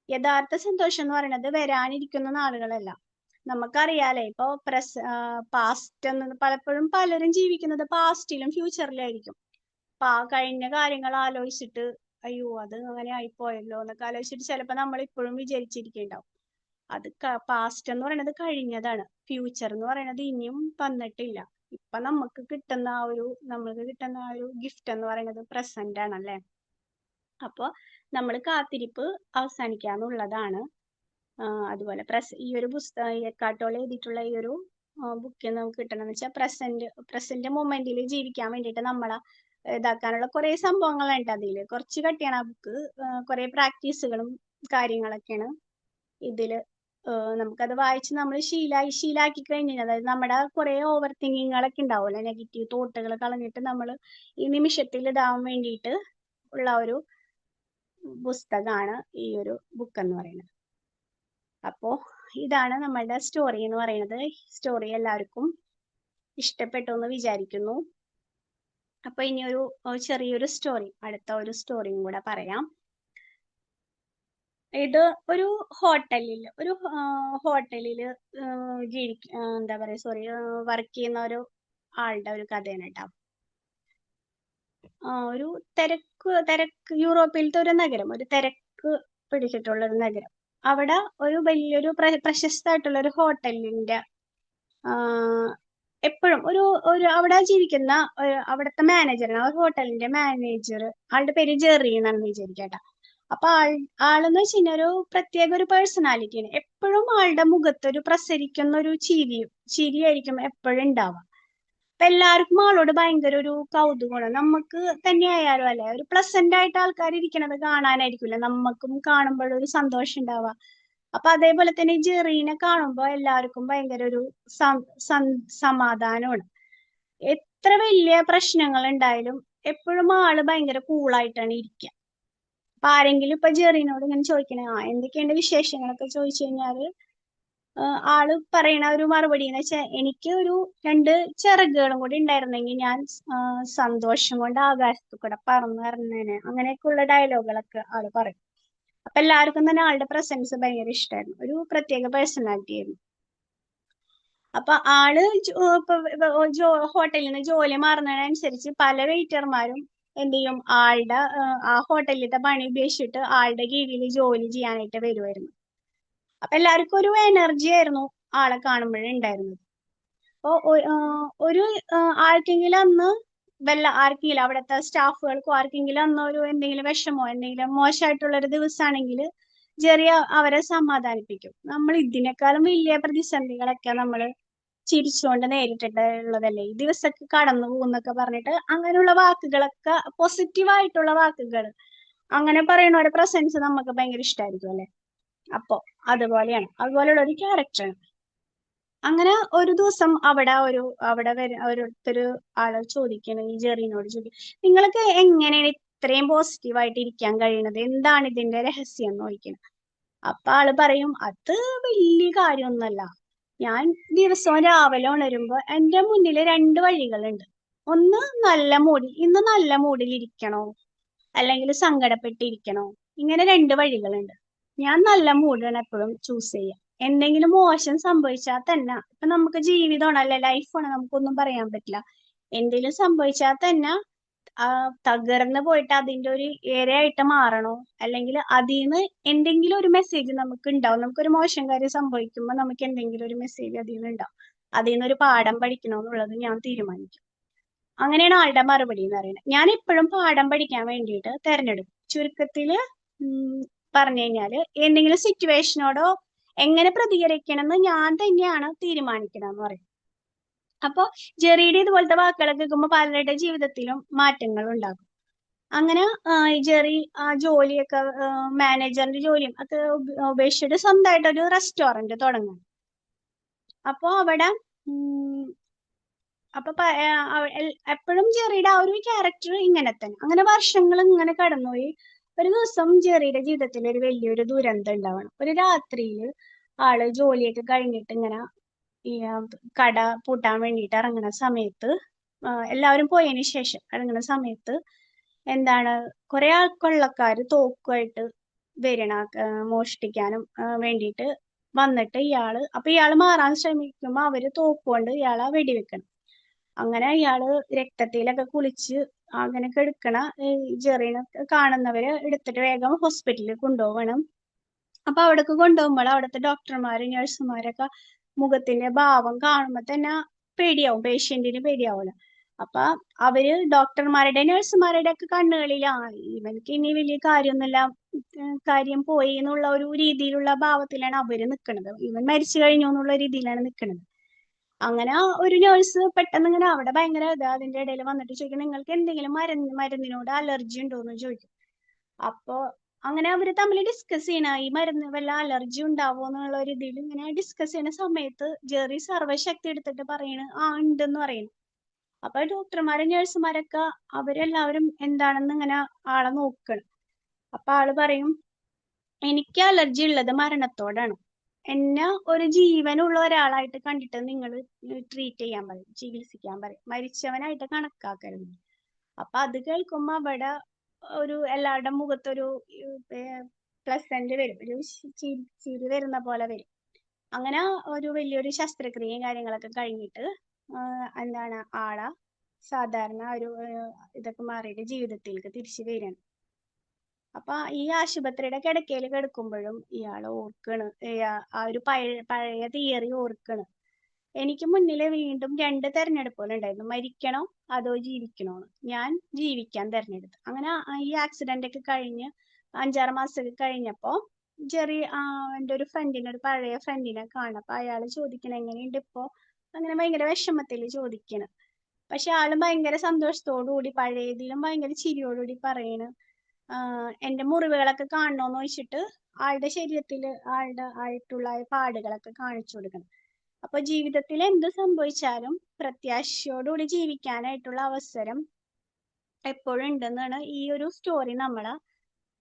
യഥാർത്ഥ സന്തോഷം എന്ന് പറയുന്നത് വരാനിരിക്കുന്ന നാളുകളല്ല. നമുക്കറിയാലേ, ഇപ്പൊ പാസ്റ്റ് എന്ന് പലപ്പോഴും പലരും ജീവിക്കുന്നത് പാസ്റ്റിലും ഫ്യൂച്ചറിലും ആയിരിക്കും. കഴിഞ്ഞ കാര്യങ്ങൾ ആലോചിച്ചിട്ട് അയ്യോ അത് അങ്ങനെ ആയിപ്പോയല്ലോ എന്നൊക്കെ ആലോചിച്ചിട്ട് ചിലപ്പോ നമ്മൾ ഇപ്പോഴും വിചാരിച്ചിരിക്കുന്നുണ്ടാവും. അത് പാസ്റ്റ് എന്ന് പറയുന്നത് കഴിഞ്ഞതാണ്. ഫ്യൂച്ചർ എന്ന് പറയുന്നത് ഇനിയും തന്നിട്ടില്ല. ഇപ്പൊ നമ്മൾക്ക് കിട്ടുന്ന ആ ഒരു ഗിഫ്റ്റ് എന്ന് പറയുന്നത് പ്രസന്റ് ആണല്ലേ. അപ്പൊ നമ്മൾ കാത്തിരിപ്പ് അവസാനിക്കാന്നുള്ളതാണ്. അതുപോലെ ഈ ഒരു പുസ്തകം എക്കാട്ടോളെ എഴുതിയിട്ടുള്ള ഈ ഒരു ബുക്കിൽ നമുക്ക് കിട്ടണമെന്ന് വെച്ചാൽ പ്രസന്റ് മൊമെന്റിൽ ജീവിക്കാൻ വേണ്ടിയിട്ട് നമ്മളെ ഇതാക്കാനുള്ള കുറെ സംഭവങ്ങളുണ്ട് അതില്. കുറച്ച് കട്ടിയാണ് ആ ബുക്ക്. കുറെ പ്രാക്ടീസുകളും കാര്യങ്ങളൊക്കെയാണ് ഇതില്. നമുക്കത് വായിച്ച് നമ്മൾ ശീലാക്കി കഴിഞ്ഞാൽ, അതായത് നമ്മുടെ കുറെ ഓവർ തിങ്കിങ്ങുകളൊക്കെ ഉണ്ടാവുമല്ലോ, നെഗറ്റീവ് തോട്ടുകൾ കളഞ്ഞിട്ട് നമ്മൾ ഈ നിമിഷത്തിൽ ഇതാവാൻ വേണ്ടിയിട്ട് ഉള്ള ഒരു പുസ്തകമാണ് ഈ ഒരു ബുക്ക് എന്ന് പറയുന്നത്. അപ്പോ ഇതാണ് നമ്മളുടെ സ്റ്റോറി എന്ന് പറയുന്നത്. സ്റ്റോറി എല്ലാവർക്കും ഇഷ്ടപ്പെട്ടു എന്ന് വിചാരിക്കുന്നു. അപ്പൊ ഇനി ഒരു ചെറിയൊരു സ്റ്റോറി, അടുത്ത ഒരു സ്റ്റോറിയും കൂടെ പറയാം. ഇത് ഒരു ഹോട്ടലിൽ എന്താ പറയാ വർക്ക് ചെയ്യുന്ന ഒരു ആളുടെ ഒരു കഥയാണ് കേട്ടോ. ഒരു തിരക്ക് യൂറോപ്പിലത്തെ ഒരു നഗരം, ഒരു തിരക്ക് പിടിച്ചിട്ടുള്ള ഒരു നഗരം. അവിടെ ഒരു വലിയൊരു പ്രശസ്തമായിട്ടുള്ള ഒരു ഹോട്ടലിന്റെ എപ്പോഴും ഒരു അവിടെ ജീവിക്കുന്ന അവിടുത്തെ മാനേജറാണ്, ആ ഹോട്ടലിന്റെ മാനേജർ. ആളുടെ പേര് ജെറി എന്നാണ് വിചാരിക്കട്ടെ. അപ്പൊ ആളെന്ന് വെച്ച് കഴിഞ്ഞാൽ ഒരു പ്രത്യേക ഒരു പേഴ്സണാലിറ്റിയാണ്. എപ്പോഴും ആളുടെ മുഖത്ത് ഒരു പ്രസരിക്കുന്ന ഒരു ചിരിയായിരിക്കും എപ്പോഴും ഉണ്ടാവുക. അപ്പൊ എല്ലാവർക്കും ആളോട് ഭയങ്കര ഒരു കൗതുകമാണ്. നമുക്ക് തന്നെ ആയാലും അല്ലെ, ഒരു പ്ലസന്റ് ആയിട്ട് ആൾക്കാർ ഇരിക്കണത് കാണാനായിരിക്കില്ല നമുക്കും കാണുമ്പോഴൊരു സന്തോഷം ഉണ്ടാവുക. അപ്പൊ അതേപോലെ തന്നെ ജെറീനെ കാണുമ്പോൾ എല്ലാവർക്കും ഭയങ്കര ഒരു സമാധാനമാണ്. എത്ര വലിയ പ്രശ്നങ്ങൾ ഉണ്ടായാലും എപ്പോഴും ആള് ഭയങ്കര കൂളായിട്ടാണ് ഇരിക്കുക. അപ്പൊ ആരെങ്കിലും ഇപ്പൊ ജെറീനോട് ഇങ്ങനെ ചോദിക്കണേ എന്തൊക്കെയുണ്ട് വിശേഷങ്ങളൊക്കെ ചോദിച്ചു കഴിഞ്ഞാല് ആള് പറയണ ഒരു മറുപടി എന്ന് വെച്ചാൽ, എനിക്ക് ഒരു 2 ചിറകുകളും കൂടി ഉണ്ടായിരുന്നെങ്കിൽ ഞാൻ സന്തോഷം കൊണ്ട് ആകാശത്തു കൂടെ പറന്നേനെ. അങ്ങനെയൊക്കെയുള്ള ഡയലോഗുകളൊക്കെ ആള് പറയും. അപ്പൊ എല്ലാവർക്കും തന്നെ ആളുടെ പ്രസൻസ് ഭയങ്കര ഇഷ്ടമായിരുന്നു. ഒരു പ്രത്യേക പേഴ്സണാലിറ്റി ആയിരുന്നു. അപ്പൊ ആള് ഹോട്ടലിൽ നിന്ന് ജോലി മാറുന്നതിനനുസരിച്ച് പല വെയിറ്റർമാരും എന്ത് ചെയ്യും, ആ ഹോട്ടലിലത്തെ പണി ഉപേക്ഷിച്ചിട്ട് ആളുടെ കീഴിൽ ജോലി ചെയ്യാനായിട്ട് വരുമായിരുന്നു. അപ്പൊ എല്ലാവർക്കും ഒരു എനർജി ആയിരുന്നു ആളെ കാണുമ്പോഴേ ഉണ്ടായിരുന്നത്. അപ്പൊ ഒരു ആർക്കെങ്കിലും അന്ന് ആർക്കെങ്കിലും അവിടുത്തെ സ്റ്റാഫുകൾക്കോ ആർക്കെങ്കിലും അന്ന് ഒരു എന്തെങ്കിലും വിഷമോ എന്തെങ്കിലും മോശമായിട്ടുള്ള ഒരു ദിവസമാണെങ്കിൽ ജെറി അവരെ സമാധാനിപ്പിക്കും. നമ്മൾ ഇതിനേക്കാളും വലിയ പ്രതിസന്ധികളൊക്കെ നമ്മൾ ചിരിച്ചുകൊണ്ട് നേരിട്ടിട്ടുള്ളതല്ലേ, ഈ ദിവസമൊക്കെ കടന്നു പോകുന്നൊക്കെ പറഞ്ഞിട്ട് അങ്ങനെയുള്ള വാക്കുകളൊക്കെ, പോസിറ്റീവായിട്ടുള്ള വാക്കുകൾ അങ്ങനെ പറയുന്ന ഒരു പ്രസൻസ് നമുക്ക് ഭയങ്കര ഇഷ്ടമായിരിക്കും അല്ലെ. അപ്പൊ അതുപോലെയുള്ള ഒരു ക്യാരക്ടറാണ്. അങ്ങനെ ഒരു ദിവസം അവിടെ ഓരോരുത്തര് ആള് ചോദിക്കണം, ഈ ജെറിനോട് ചോദിക്കും, നിങ്ങൾക്ക് എങ്ങനെയാണ് ഇത്രയും പോസിറ്റീവായിട്ട് ഇരിക്കാൻ കഴിയുന്നത്, എന്താണ് ഇതിന്റെ രഹസ്യം എന്ന് ചോദിക്കണം. അപ്പൊ ആള് പറയും, അത് വലിയ കാര്യമൊന്നുമല്ല. ഞാൻ ദിവസവും രാവിലെ ഉണരുമ്പോ എന്റെ മുന്നിൽ 2 വഴികളുണ്ട്. ഒന്ന് ഇന്ന് നല്ല മൂഡിൽ ഇരിക്കണോ അല്ലെങ്കിൽ സങ്കടപ്പെട്ടിരിക്കണോ, ഇങ്ങനെ 2 വഴികളുണ്ട്. ഞാൻ നല്ല മൂഡാണ് എപ്പോഴും ചൂസ് ചെയ്യുക. എന്തെങ്കിലും മോശം സംഭവിച്ചാൽ തന്നെ, ഇപ്പൊ നമുക്ക് ജീവിതമാണ് അല്ലെ, ലൈഫാണ്, നമുക്കൊന്നും പറയാൻ പറ്റില്ല. എന്തെങ്കിലും സംഭവിച്ചാൽ തന്നെ തകർന്ന് പോയിട്ട് അതിന്റെ ഒരു ഏരയായിട്ട് മാറണോ, അല്ലെങ്കിൽ അതിൽ നിന്ന് എന്തെങ്കിലും ഒരു മെസ്സേജ് നമുക്ക് ഉണ്ടാവും. നമുക്കൊരു മോശം കാര്യം സംഭവിക്കുമ്പോൾ നമുക്ക് എന്തെങ്കിലും ഒരു മെസ്സേജ് അതിൽ നിന്ന് ഉണ്ടാവും. അതിൽ നിന്ന് ഒരു പാഠം പഠിക്കണോ എന്നുള്ളത് ഞാൻ തീരുമാനിക്കും. അങ്ങനെയാണ് ആളുടെ മറുപടി എന്ന് പറയുന്നത്. ഞാൻ എപ്പോഴും പാഠം പഠിക്കാൻ വേണ്ടിയിട്ട് തെരഞ്ഞെടുക്കും. ചുരുക്കത്തില് പറഞ്ഞു കഴിഞ്ഞാല് എന്തെങ്കിലും സിറ്റുവേഷനോടോ എങ്ങനെ പ്രതികരിക്കണം എന്ന് ഞാൻ തന്നെയാണ് തീരുമാനിക്കണമെന്ന് പറയും. അപ്പൊ ജെറിയുടെ ഇതുപോലത്തെ വാക്കുകളൊക്കെ കേൾക്കുമ്പോൾ പലരുടെ ജീവിതത്തിലും മാറ്റങ്ങൾ ഉണ്ടാകും. അങ്ങനെ ജെറി ആ ജോലിയൊക്കെ മാനേജറിന്റെ ജോലിയും ഒക്കെ ഉപേക്ഷിച്ചിട്ട് സ്വന്തമായിട്ട് ഒരു റെസ്റ്റോറന്റ് തുടങ്ങും. അപ്പൊ അവിടെ അപ്പൊ എപ്പോഴും ജെറിയുടെ ആ ഒരു ക്യാരക്ടർ ഇങ്ങനെ തന്നെ. അങ്ങനെ വർഷങ്ങൾ ഇങ്ങനെ കടന്നുപോയി. ഒരു ദിവസം ജെറിയുടെ ജീവിതത്തിൽ ഒരു വലിയൊരു ദുരന്തം ഉണ്ടാവണം. ഒരു രാത്രിയിൽ ആള് ജോലിയൊക്കെ കഴിഞ്ഞിട്ട് ഇങ്ങനെ ഈ കട പൂട്ടാൻ വേണ്ടിയിട്ട് ഇറങ്ങുന്ന സമയത്ത്, എല്ലാവരും പോയതിന് ശേഷം ഇറങ്ങുന്ന സമയത്ത് എന്താണ്, കുറെ കൊള്ളക്കാര് തോക്കുമായിട്ട് വരണ മോഷ്ടിക്കാനും വേണ്ടിയിട്ട് വന്നിട്ട് ഇയാള് മാറാൻ ശ്രമിക്കുമ്പോ അവര് തോക്കുകൊണ്ട് ഇയാളെ വെടിവെക്കണം. അങ്ങനെ ഇയാള് രക്തത്തിലൊക്കെ കുളിച്ച് അങ്ങനെ കെടുക്കണ ജെറീനെ കാണുന്നവര് എടുത്തിട്ട് വേഗം ഹോസ്പിറ്റലിൽ കൊണ്ടുപോകണം. അപ്പൊ അവിടേക്ക് കൊണ്ടുപോകുമ്പോൾ അവിടുത്തെ ഡോക്ടർമാര് നഴ്സുമാരൊക്കെ മുഖത്തിന്റെ ഭാവം കാണുമ്പോ തന്നെ പേടിയാവും, പേഷ്യന്റിന് പേടിയാവുമല്ലോ. അപ്പൊ അവര് ഡോക്ടർമാരുടെ നഴ്സുമാരുടെ ഒക്കെ കണ്ണുകളിൽ ഇവനക്ക് ഇനി വലിയ കാര്യമൊന്നുമില്ല, കാര്യം പോയി എന്നുള്ള ഒരു രീതിയിലുള്ള ഭാവത്തിലാണ് അവര് നിൽക്കുന്നത്, ഇവൻ മരിച്ചു കഴിഞ്ഞു എന്നുള്ള രീതിയിലാണ് നിൽക്കുന്നത്. അങ്ങനെ ഒരു നേഴ്സ് പെട്ടെന്ന് ഇങ്ങനെ അവിടെ ഭയങ്കര അതിന്റെ ഇടയിൽ വന്നിട്ട് ചോദിക്കും, നിങ്ങൾക്ക് എന്തെങ്കിലും മരുന്നിനോട് അലർജി ഉണ്ടോ എന്ന് ചോദിക്കും. അപ്പൊ അങ്ങനെ അവര് തമ്മിൽ ഡിസ്കസ് ചെയ്യണ ഈ മരുന്ന് വല്ല അലർജി ഉണ്ടാവോ എന്നുള്ള ഒരു ഇതിൽ ഇങ്ങനെ ഡിസ്കസ് ചെയ്യുന്ന സമയത്ത് ജെറി സർവ്വശക്തി എടുത്തിട്ട് പറയണ് ഉണ്ടെന്ന് പറയുന്നു. അപ്പൊ ഡോക്ടർമാരും നഴ്സുമാരൊക്കെ അവരെല്ലാവരും എന്താണെന്ന് ഇങ്ങനെ ആളെ നോക്കണം. അപ്പൊ ആള് പറയും, എനിക്ക് അലർജി ഉള്ളത് മരണത്തോടാണ്, എന്നെ ഒരു ജീവനുള്ള ഒരാളായിട്ട് കണ്ടിട്ട് നിങ്ങൾ ട്രീറ്റ് ചെയ്യാൻ പറയും, ചികിത്സിക്കാൻ പറയും, മരിച്ചവനായിട്ട് കണക്കാക്കരുത്. അപ്പൊ അത് കേൾക്കുമ്പോ അവിടെ ഒരു എല്ലാവരുടെ മുഖത്തൊരു പ്ലസന്റ് വരും, ഒരു ചിരി വരുന്ന പോലെ വരും. അങ്ങനെ ഒരു വലിയൊരു ശസ്ത്രക്രിയയും കാര്യങ്ങളൊക്കെ കഴിഞ്ഞിട്ട് എന്താണ് ആളെ സാധാരണ ഒരു ഇതൊക്കെ മാറിയിട്ട് ജീവിതത്തിലേക്ക് തിരിച്ചു വരികയാണ്. അപ്പൊ ഈ ആശുപത്രിയുടെ കിടക്കയിൽ കിടക്കുമ്പോഴും ഇയാൾ ഓർക്കണ്, ആ ഒരു പഴയ തിയറി ഓർക്കണ്, എനിക്ക് മുന്നിൽ വീണ്ടും 2 തെരഞ്ഞെടുപ്പുകൾ ഉണ്ടായിരുന്നു, മരിക്കണോ അതോ ജീവിക്കണോന്ന്. ഞാൻ ജീവിക്കാൻ തെരഞ്ഞെടുത്തു. അങ്ങനെ ഈ ആക്സിഡന്റ് ഒക്കെ കഴിഞ്ഞ് 5-6 മാസമൊക്കെ കഴിഞ്ഞപ്പോ ജെറി എൻ്റെ ഒരു ഫ്രണ്ടിനെ, ഒരു പഴയ ഫ്രണ്ടിനെ കാണപ്പോ അയാൾ ചോദിക്കണം എങ്ങനെയുണ്ട് ഇപ്പോ, അങ്ങനെ ഭയങ്കര വിഷമത്തിൽ ചോദിക്കണം. പക്ഷെ ആള് ഭയങ്കര സന്തോഷത്തോടുകൂടി പഴയതിലും ഭയങ്കര ചിരിയോടുകൂടി പറയണ്, എന്റെ മുറിവുകളൊക്കെ കാണണോന്ന് ചോദിച്ചിട്ട് ആളുടെ ശരീരത്തിൽ ആളുടെ ആയിട്ടുള്ള പാടുകളൊക്കെ കാണിച്ചു കൊടുക്കണം. അപ്പൊ ജീവിതത്തിൽ എന്ത് സംഭവിച്ചാലും പ്രത്യാശയോടുകൂടി ജീവിക്കാനായിട്ടുള്ള അവസരം എപ്പോഴും ഉണ്ടെന്നാണ് ഈ ഒരു സ്റ്റോറി നമ്മള്,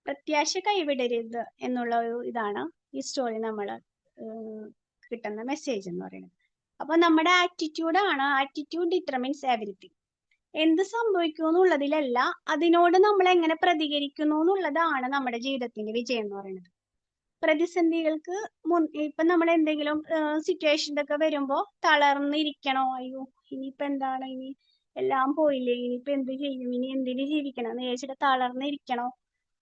പ്രത്യാശ കൈവിടരുത് എന്നുള്ള ഒരു ഇതാണ് ഈ സ്റ്റോറി നമ്മള് കിട്ടുന്ന മെസ്സേജ് എന്ന് പറയുന്നത്. അപ്പൊ നമ്മുടെ ആറ്റിറ്റ്യൂഡ് ഡിറ്റർമിൻസ് എവരിത്തിങ്. എന്ത് സംഭവിക്കുന്നു എന്നുള്ളതിലല്ല, അതിനോട് നമ്മൾ എങ്ങനെ പ്രതികരിക്കുന്നു എന്നുള്ളതാണ് നമ്മുടെ ജീവിതത്തിന്റെ വിജയം എന്ന് പറയുന്നത്. പ്രതിസന്ധികൾക്ക് ഇപ്പൊ നമ്മൾ എന്തെങ്കിലും സിറ്റുവേഷനൊക്കെ വരുമ്പോ തളർന്നിരിക്കണോ, അയ്യോ ഇനിയിപ്പോ എന്താണ്, ഇനി എല്ലാം പോയില്ലേ, ഇനിയിപ്പോ എന്ത് ചെയ്യും, ഇനി എന്തിനു ജീവിക്കണം എന്ന് വിചാരിച്ചിട്ട് തളർന്നിരിക്കണോ,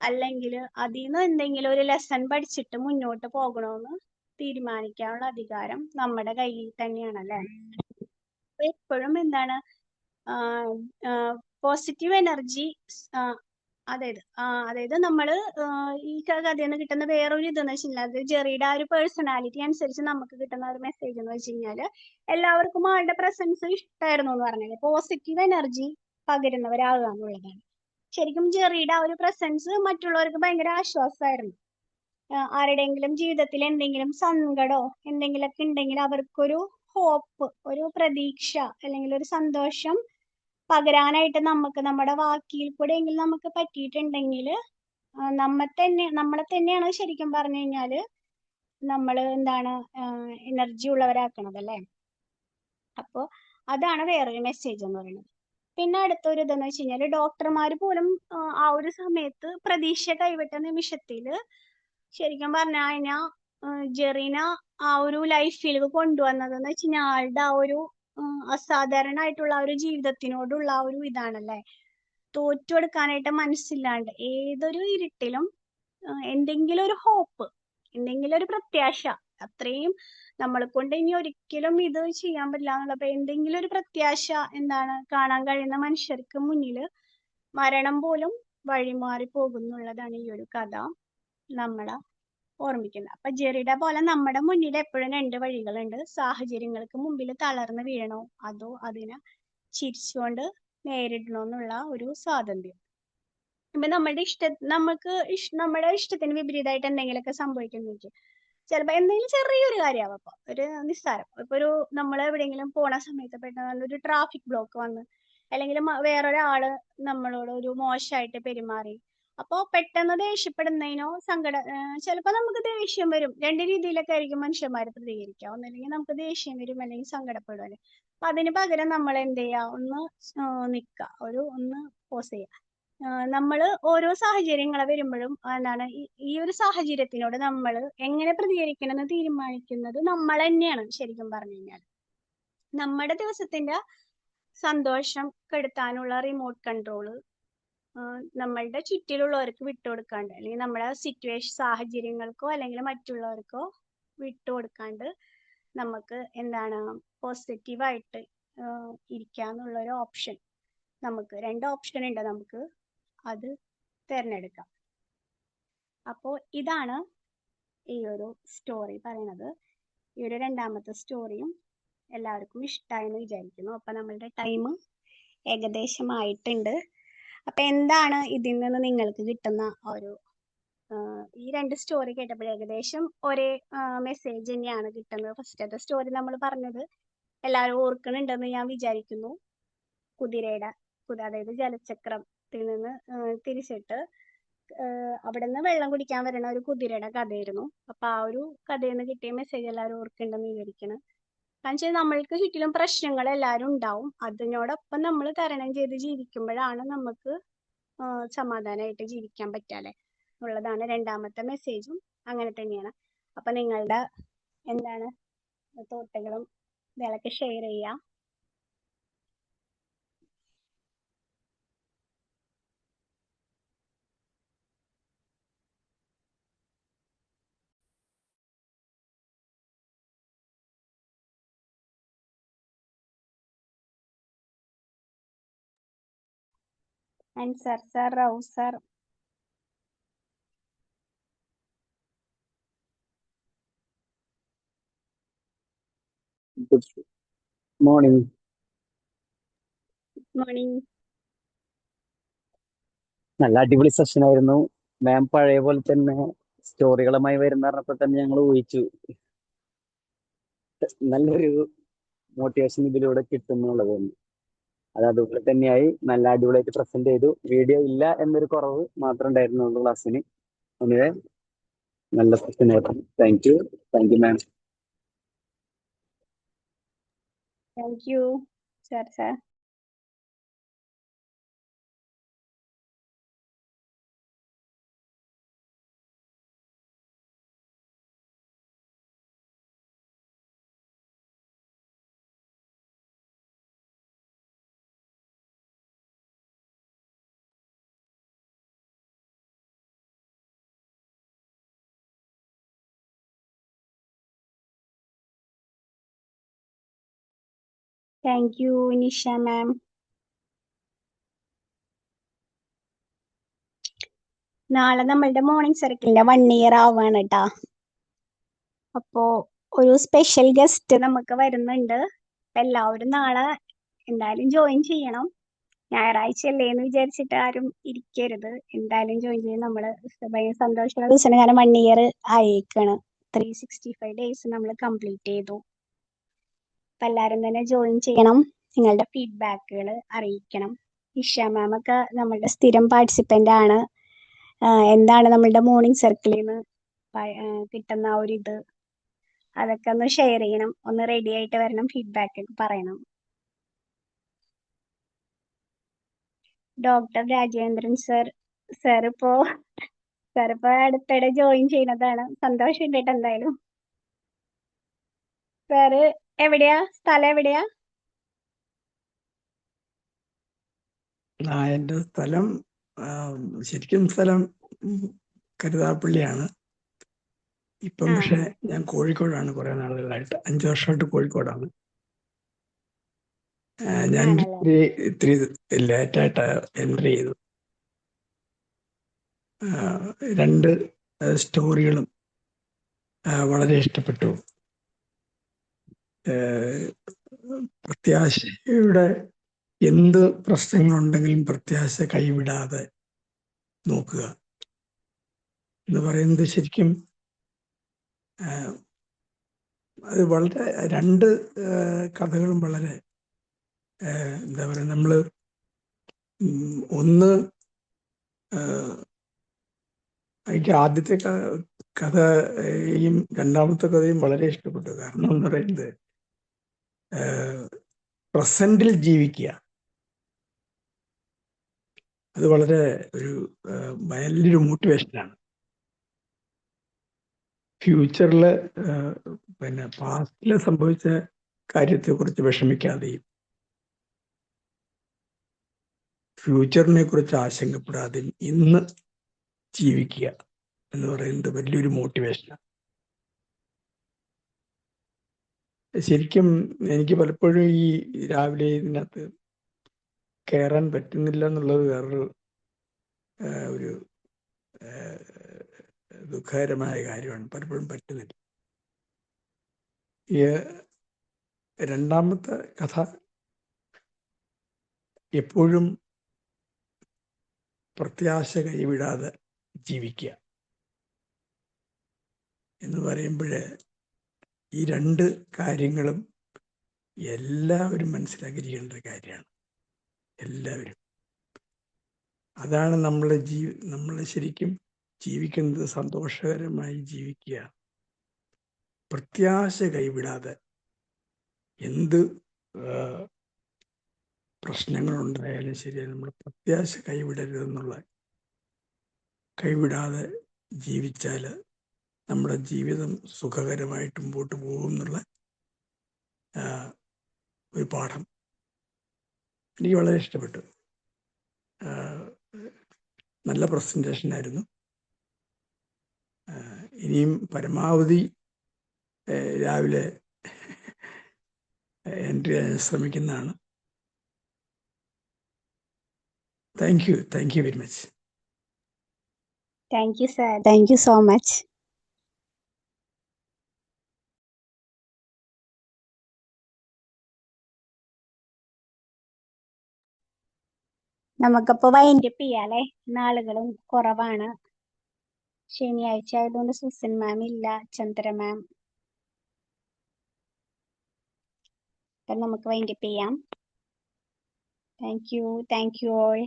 അല്ലെങ്കിൽ അതിൽ നിന്ന് എന്തെങ്കിലും ഒരു ലെസൺ പഠിച്ചിട്ട് മുന്നോട്ട് പോകണമെന്ന് തീരുമാനിക്കാനുള്ള അധികാരം നമ്മുടെ കയ്യിൽ തന്നെയാണല്ലേ. അപ്പൊ എപ്പോഴും എന്താണ് പോസിറ്റീവ് എനർജി, അതായത് നമ്മള് ഈ കഥയിൽ നിന്ന് കിട്ടുന്ന വേറൊരു ഇതെന്ന് വെച്ച് കഴിഞ്ഞാൽ, അത് ജെറിയുടെ ആ ഒരു പേഴ്സണാലിറ്റി അനുസരിച്ച് നമുക്ക് കിട്ടുന്ന ഒരു മെസ്സേജ് എന്ന് വെച്ച് കഴിഞ്ഞാല്, എല്ലാവർക്കും ആളുടെ പ്രസൻസ് ഇഷ്ടമായിരുന്നു എന്ന് പറഞ്ഞാല് പോസിറ്റീവ് എനർജി പകരുന്നവരാകുക എന്നുള്ളതാണ്. ശരിക്കും ജെറിയുടെ ആ ഒരു പ്രസൻസ് മറ്റുള്ളവർക്ക് ഭയങ്കര ആശ്വാസമായിരുന്നു. ആരുടെയെങ്കിലും ജീവിതത്തിൽ എന്തെങ്കിലും സങ്കടമോ എന്തെങ്കിലുമൊക്കെ ഉണ്ടെങ്കിൽ അവർക്കൊരു ഹോപ്പ്, ഒരു പ്രതീക്ഷ അല്ലെങ്കിൽ ഒരു സന്തോഷം പകരാനായിട്ട് നമുക്ക് നമ്മുടെ വാക്കിൽ കൂടെ എങ്കിലും നമുക്ക് പറ്റിയിട്ടുണ്ടെങ്കിൽ നമ്മളെ തന്നെയാണ് ശരിക്കും പറഞ്ഞു കഴിഞ്ഞാല് നമ്മൾ എന്താണ് എനർജി ഉള്ളവരാക്കണത് അല്ലേ. അപ്പോ അതാണ് വേറൊരു മെസ്സേജ് എന്ന് പറയുന്നത്. പിന്നെ അടുത്തൊരു ഇതെന്ന് വെച്ച് കഴിഞ്ഞാല്, ഡോക്ടർമാർ പോലും ആ ഒരു സമയത്ത് പ്രതീക്ഷ കൈവിട്ട നിമിഷത്തില് ശരിക്കും പറഞ്ഞു കഴിഞ്ഞാൽ ജെറീന ആ ഒരു ലൈഫിലേക്ക് കൊണ്ടുവന്നതെന്ന് വെച്ച് കഴിഞ്ഞാൽ ആളുടെ ആ ഒരു അസാധാരണമായിട്ടുള്ള ആ ഒരു ജീവിതത്തിനോടുള്ള ആ ഒരു ഇതാണല്ലേ. തോറ്റുകൊടുക്കാനായിട്ട് മനസ്സില്ലാണ്ട് ഏതൊരു ഇരുട്ടിലും എന്തെങ്കിലും ഒരു ഹോപ്പ്, എന്തെങ്കിലും ഒരു പ്രത്യാശ, അത്രയും നമ്മളെ കൊണ്ട് ഇനി ഒരിക്കലും ഇത് ചെയ്യാൻ പറ്റില്ല എന്നുള്ളപ്പോ എന്തെങ്കിലും ഒരു പ്രത്യാശ എന്താണ് കാണാൻ കഴിയുന്ന മനുഷ്യർക്ക് മുന്നിൽ മരണം പോലും വഴിമാറി പോകുന്നുള്ളതാണ് ഈ ഒരു കഥ നമ്മളെ ഓർമ്മിക്കുന്നത്. അപ്പൊ ജെറിയുടെ പോലെ നമ്മുടെ മുന്നിൽ എപ്പോഴും 2 വഴികളുണ്ട്. സാഹചര്യങ്ങൾക്ക് മുമ്പിൽ തളർന്നു വീഴണോ അതോ അതിനെ ചിരിച്ചുകൊണ്ട് നേരിടണോ എന്നുള്ള ഒരു സ്വാതന്ത്ര്യം. ഇപ്പൊ നമ്മുടെ ഇഷ്ടത്തിന് വിപരീതമായിട്ട് എന്തെങ്കിലുമൊക്കെ സംഭവിക്കുന്നു, ചിലപ്പോ എന്തെങ്കിലും ചെറിയൊരു കാര്യമാവും, അപ്പൊ ഒരു നിസ്സാരം, ഇപ്പൊ ഒരു നമ്മൾ എവിടെയെങ്കിലും പോണ സമയത്ത് പെട്ടെന്ന് ഒരു ട്രാഫിക് ബ്ലോക്ക് വന്ന്, അല്ലെങ്കിൽ വേറൊരാള് നമ്മളോട് ഒരു മോശമായിട്ട് പെരുമാറി, അപ്പൊ പെട്ടെന്ന് ദേഷ്യപ്പെടുന്നതിനോ ചിലപ്പോ നമുക്ക് ദേഷ്യം വരും. 2 രീതിയിലൊക്കെ ആയിരിക്കും മനുഷ്യന്മാർ പ്രതികരിക്കുക, ഒന്നല്ലെങ്കിൽ നമുക്ക് ദേഷ്യം വരും അല്ലെങ്കിൽ സങ്കടപ്പെടും അല്ലെ. അപ്പൊ അതിന് പകരം നമ്മൾ എന്ത് ചെയ്യുക, ഒന്ന് നിൽക്കുക, ഒന്ന് പോസ് ചെയ്യുക. നമ്മൾ ഓരോ സാഹചര്യങ്ങൾ വരുമ്പോഴും എന്താണ് ഈ ഒരു സാഹചര്യത്തിനോട് നമ്മൾ എങ്ങനെ പ്രതികരിക്കണമെന്ന് തീരുമാനിക്കുന്നത് നമ്മൾ തന്നെയാണ് ശരിക്കും പറഞ്ഞു കഴിഞ്ഞാൽ. നമ്മുടെ ദിവസത്തിന്റെ സന്തോഷം കെടുത്താനുള്ള റിമോട്ട് കൺട്രോള് നമ്മളുടെ ചുറ്റിലുള്ളവർക്ക് വിട്ടുകൊടുക്കാണ്ട്, അല്ലെങ്കിൽ നമ്മളെ സാഹചര്യങ്ങൾക്കോ അല്ലെങ്കിൽ മറ്റുള്ളവർക്കോ വിട്ടുകൊടുക്കാണ്ട് നമുക്ക് എന്താണ് പോസിറ്റീവായിട്ട് ഇരിക്കാന്നുള്ളൊരു ഓപ്ഷൻ, നമുക്ക് 2 ഓപ്ഷൻ ഉണ്ട്, നമുക്ക് അത് തിരഞ്ഞെടുക്കാം. അപ്പോൾ ഇതാണ് ഈ ഒരു സ്റ്റോറി പറയുന്നത്. ഈ ഒരു 2ാമത്തെ സ്റ്റോറിയും എല്ലാവർക്കും ഇഷ്ടമായെന്ന് വിചാരിക്കുന്നു. അപ്പൊ നമ്മളുടെ ടൈം ഏകദേശമായിട്ടുണ്ട്. അപ്പൊ എന്താണ് ഇതിൽ നിന്ന് നിങ്ങൾക്ക് കിട്ടുന്ന ഒരു ഈ 2 സ്റ്റോറി കേട്ടപ്പോൾ ഏകദേശം ഒരേ മെസ്സേജ് തന്നെയാണ് കിട്ടുന്നത്. ഫസ്റ്റത്തെ സ്റ്റോറി നമ്മൾ പറഞ്ഞത് എല്ലാവരും ഓർക്കുന്നുണ്ടെന്ന് ഞാൻ വിചാരിക്കുന്നു. കുതിരയുടെ അതായത് ജലചക്രത്തിൽ നിന്ന് തിരിച്ചിട്ട് അവിടെ നിന്ന് വെള്ളം കുടിക്കാൻ വരുന്ന ഒരു കുതിരയുടെ കഥയായിരുന്നു. അപ്പൊ ആ ഒരു കഥയിൽ നിന്ന് കിട്ടിയ മെസ്സേജ് എല്ലാവരും ഓർക്കുന്നുണ്ടെന്ന് വിചാരിക്കണം. കാരണം വെച്ചാൽ നമ്മൾക്ക് ചുറ്റിലും പ്രശ്നങ്ങൾ എല്ലാവരും ഉണ്ടാവും. അതിനോടൊപ്പം നമ്മൾ തരണം ചെയ്ത് ജീവിക്കുമ്പോഴാണ് നമുക്ക് സമാധാനമായിട്ട് ജീവിക്കാൻ പറ്റാല്ലേ ഉള്ളതാണ് 2ാമത്തെ മെസ്സേജും അങ്ങനെ തന്നെയാണ്. അപ്പൊ നിങ്ങളുടെ എന്താണ് തോട്ടുകളും ഇതൊക്കെ ഷെയർ ചെയ്യാം. അൻസർ സർ, റൌ സർ. Good morning. മോർണിംഗ്. നല്ല അടിപൊളി സെഷൻ ആയിരുന്നു. മാം പഴയ പോലെ തന്നെ സ്റ്റോറികളുമായി വരുന്ന പറഞ്ഞപ്പോൾ തന്നെ ഞങ്ങൾ ഊഹിച്ചു നല്ലൊരു മോട്ടിവേഷൻ ഇതിലൂടെ കിട്ടുന്നുള്ളത്. അത് അതുപോലെ തന്നെയായി നല്ല അടിപൊളിയായിട്ട് പ്രസന്റ് ചെയ്തു. വീഡിയോ ഇല്ല എന്നൊരു കുറവ് മാത്രം ഉണ്ടായിരുന്നു ക്ലാസ്സിന്. അങ്ങനെ നല്ല സെഷൻ ആയിരുന്നു. Thank you ma'am. Thank you sir. Thank you Nisha ma'am. നാളെ നമ്മളുടെ മോർണിംഗ് സർക്കിളിന്റെ 1 ഇയർ ആവാണ് കേട്ടാ. അപ്പോ ഒരു സ്പെഷ്യൽ ഗസ്റ്റ് നമുക്ക് വരുന്നുണ്ട്. എല്ലാവരും നാളെ എന്തായാലും ജോയിൻ ചെയ്യണം. ഞായറാഴ്ച അല്ലേന്ന് വിചാരിച്ചിട്ട് ആരും ഇരിക്കരുത്, എന്തായാലും ജോയിൻ ചെയ്യും. നമ്മള് ഭയങ്കര സന്തോഷമുള്ള ദിവസമാണ്. കാരണം 1 ഇയർ ആയേക്കാണ്. 365 ഡേയ്സ് നമ്മൾ കംപ്ലീറ്റ് ചെയ്തു. അപ്പൊ എല്ലാരും തന്നെ ജോയിൻ ചെയ്യണം. നിങ്ങളുടെ ഫീഡ്ബാക്കുകൾ അറിയിക്കണം. ഇഷ മാം ഒക്കെ നമ്മളുടെ സ്ഥിരം പാർട്ടിസിപ്പന്റ് ആണ്. എന്താണ് നമ്മളുടെ മോർണിംഗ് സർക്കിളിൽ നിന്ന് കിട്ടുന്ന ആ ഒരു ഇത്, അതൊക്കെ ഒന്ന് ഷെയർ ചെയ്യണം. ഒന്ന് റെഡി ആയിട്ട് വരണം, ഫീഡ്ബാക്ക് ഒക്കെ പറയണം. ഡോക്ടർ രാജേന്ദ്രൻ സർ ഇപ്പോ അടുത്തിടെ ജോയിൻ ചെയ്യുന്നതാണ്. സന്തോഷമുണ്ട് കേട്ടോ. എന്തായാലും സാറ് എവിടെയാ, സ്ഥലം എവിടെയാ? എൻ്റെ സ്ഥലം ശരിക്കും സ്ഥലം കരുതാപ്പള്ളിയാണ്. ഇപ്പം പക്ഷെ ഞാൻ കോഴിക്കോടാണ് കുറെ നാളുകളായിട്ട്. 5 വർഷമായിട്ട് കോഴിക്കോടാണ്. ഞാൻ ഇത്തിരി ലേറ്റായിട്ട് എൻട്രി ചെയ്തു. 2 സ്റ്റോറികളും വളരെ ഇഷ്ടപ്പെട്ടു. പ്രത്യാശയുടെ എന്ത് പ്രശ്നങ്ങളുണ്ടെങ്കിലും പ്രത്യാശ കൈവിടാതെ നോക്കുക എന്ന് പറയുന്നത് ശരിക്കും അത് വളരെ 2 കഥകളും വളരെ എന്താ പറയുക, നമ്മള് ഒന്ന് എനിക്ക് ആദ്യത്തെ കഥയും 2ാമത്തെ കഥയും വളരെ ഇഷ്ടപ്പെട്ടു. കാരണം എന്ന് പറയുന്നത് പ്രസന്റിൽ ജീവിക്കുക, അത് വളരെ ഒരു വലിയൊരു മോട്ടിവേഷനാണ്. ഫ്യൂച്ചറില് പിന്നെ പാസ്റ്റില് സംഭവിച്ച കാര്യത്തെക്കുറിച്ച് വിഷമിക്കാതെയും ഫ്യൂച്ചറിനെ കുറിച്ച് ആശങ്കപ്പെടാതെ ഇന്ന് ജീവിക്കുക എന്ന് പറയുന്നത് വലിയൊരു മോട്ടിവേഷനാണ്. ശരിക്കും എനിക്ക് പലപ്പോഴും ഈ രാവിലെ ഇതിനകത്ത് കയറാൻ പറ്റുന്നില്ല എന്നുള്ളത് വേറൊരു ഒരു ദുഃഖകരമായ കാര്യമാണ്. പലപ്പോഴും പറ്റുന്നില്ല. ഈ രണ്ടാമത്തെ കഥ എപ്പോഴും പ്രത്യാശ കൈവിടാതെ ജീവിക്കുക എന്ന് പറയുമ്പോൾ ഈ രണ്ട് കാര്യങ്ങളും എല്ലാവരും മനസ്സിലാക്കിയിരിക്കേണ്ട ഒരു കാര്യമാണ്. എല്ലാവരും. അതാണ് നമ്മൾ ശരിക്കും ജീവിക്കുന്നത്. സന്തോഷകരമായി ജീവിക്കുക, പ്രത്യാശ കൈവിടാതെ. എന്ത് പ്രശ്നങ്ങളുണ്ടായാലും ശരി, നമ്മൾ പ്രത്യാശ കൈവിടാതെ ജീവിച്ചാൽ നമ്മുടെ ജീവിതം സുഖകരമായിട്ട് മുമ്പോട്ട് പോകും എന്നുള്ള ഒരു പാഠം എനിക്ക് വളരെ ഇഷ്ടപ്പെട്ടു. നല്ല പ്രസൻറ്റേഷൻ ആയിരുന്നു. ഇനിയും പരമാവധി രാവിലെ എൻട്രി ചെയ്യാൻ ശ്രമിക്കുന്നതാണ്. Thank you very much. Thank you sir, thank you so much. നമുക്കപ്പോ വൈൻഡപ്പ് ചെയ്യാല്ലേ, നാളുകളും കുറവാണ്. ശനിയാഴ്ച ആയതുകൊണ്ട് സുസൻ മാം ഇല്ല, ചന്ദ്ര മാം. അപ്പം നമുക്ക് വൈൻഡപ്പ് ചെയ്യാം. Thank you all.